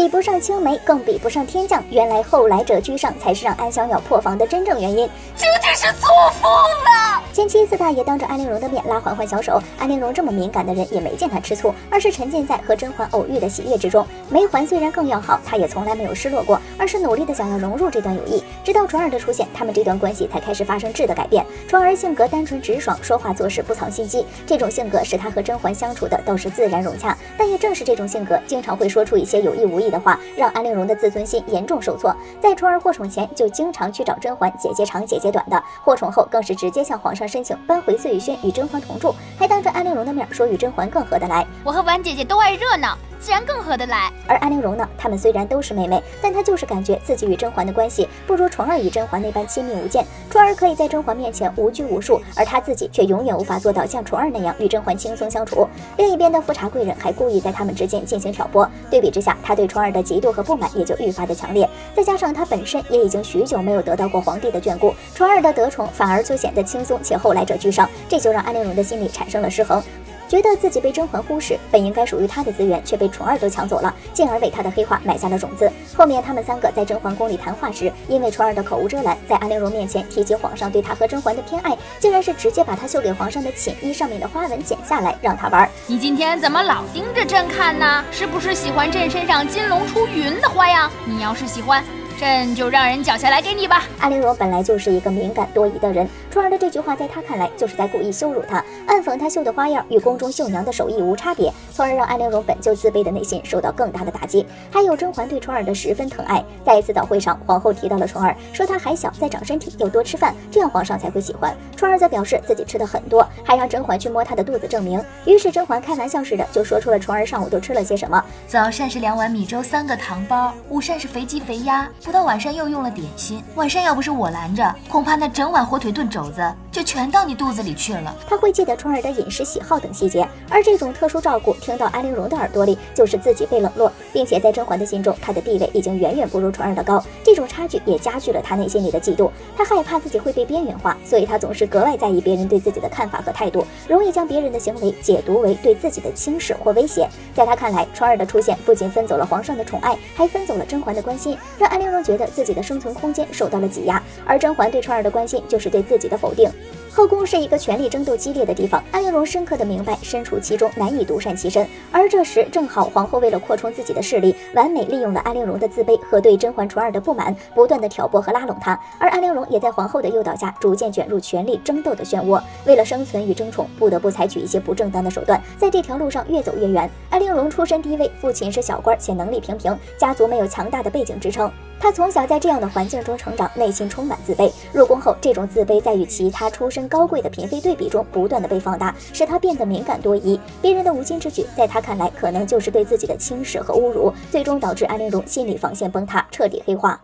比不上青梅，更比不上天降。原来后来者居上才是让安小鸟破防的真正原因，究竟是错疯了。前妻四大爷当着安陵容的面拉嬛嬛小手，安陵容这么敏感的人也没见她吃醋，而是沉浸在和甄嬛偶遇的喜悦之中。梅嬛虽然更要好，她也从来没有失落过，而是努力的想要融入这段友谊。直到传儿的出现，他们这段关系才开始发生质的改变。传儿性格单纯直爽，说话做事不藏心机，这种性格使她和甄嬛相处的都是自然融洽。但也正是这种性格，经常会说出一些有意无意的话，让安陵容的自尊心严重受挫。在传儿获宠前，就经常去找甄嬛姐姐长姐姐短的；获宠后，更是直接向皇上申请搬回碎玉轩与甄嬛同住，还当着安陵容的面说与甄嬛更合得来。我和婉姐姐都爱热闹，自然更合得来。而安陵容呢，她们虽然都是妹妹，但她就是感觉自己与甄嬛的关系不如传儿与甄嬛那般亲密无间。传儿可以在甄嬛面前无拘无束，而她自己却永远无法做到像传儿那样与甄嬛轻松相处。另一边的富察贵人还故意在他们之间进行挑拨，对比之下，他对传儿的嫉妒和不满也就愈发的强烈。再加上他本身也已经许久没有得到过皇帝的眷顾，传儿的得宠反而就显得轻松且后来者居上，这就让安陵容的心里产生了失衡。觉得自己被甄嬛忽视，本应该属于她的资源却被宠儿都抢走了，进而为她的黑化埋下了种子。后面他们三个在甄嬛宫里谈话时，因为宠儿的口无遮拦，在安陵容面前提及皇上对她和甄嬛的偏爱，竟然是直接把她绣给皇上的寝衣上面的花纹剪下来让她玩。你今天怎么老盯着朕看呢？是不是喜欢朕身上金龙出云的花样？你要是喜欢，朕就让人绞下来给你吧。安陵容本来就是一个敏感多疑的人，传儿的这句话在她看来就是在故意羞辱她，暗讽她绣的花样与宫中绣娘的手艺无差别，从而让安陵容本就自卑的内心受到更大的打击。还有甄嬛对传儿的十分疼爱，在一次早会上，皇后提到了传儿，说她还小，在长身体，要多吃饭，这样皇上才会喜欢。传儿则表示自己吃的很多，还让甄嬛去摸她的肚子证明。于是甄嬛开玩笑似的就说出了传儿上午都吃了些什么：早膳是2碗米粥3个糖包，午膳是肥鸡肥鸭，不到晚上又用了点心，晚上要不是我拦着，恐怕那整碗火腿炖肘子就全到你肚子里去了。他会记得传儿的饮食喜好等细节，而这种特殊照顾听到安陵容的耳朵里就是自己被冷落，并且在甄嬛的心中，她的地位已经远远不如传儿的高，这种差距也加剧了她内心里的嫉妒。她害怕自己会被边缘化，所以她总是格外在意别人对自己的看法和态度，容易将别人的行为解读为对自己的轻视或威胁。在她看来，传儿的出现不仅分走了皇上的宠爱，还分走了甄嬛的关心，让安陵容觉得自己的生存空间受到了挤压，而甄嬛对传儿的关心就是对自己的否定。后宫是一个权力争斗激烈的地方，安陵容深刻地明白身处其中难以独善其身，而这时正好皇后为了扩充自己的势力，完美利用了安陵容的自卑和对甄嬛传儿的不满，不断地挑拨和拉拢她，而安陵容也在皇后的诱导下逐渐卷入权力争斗的漩涡，为了生存与争宠，不得不采取一些不正当的手段，在这条路上越走越远。安陵容出身低微，父亲是小官且能力平平，家族没有强大的背景支撑，她从小在这样的环境中成长，内心充满自卑。入宫后，这种自卑在与其他出身高贵的嫔妃对比中不断的被放大，使她变得敏感多疑。别人的无心之举，在她看来可能就是对自己的轻视和侮辱，最终导致安陵容心理防线崩塌，彻底黑化。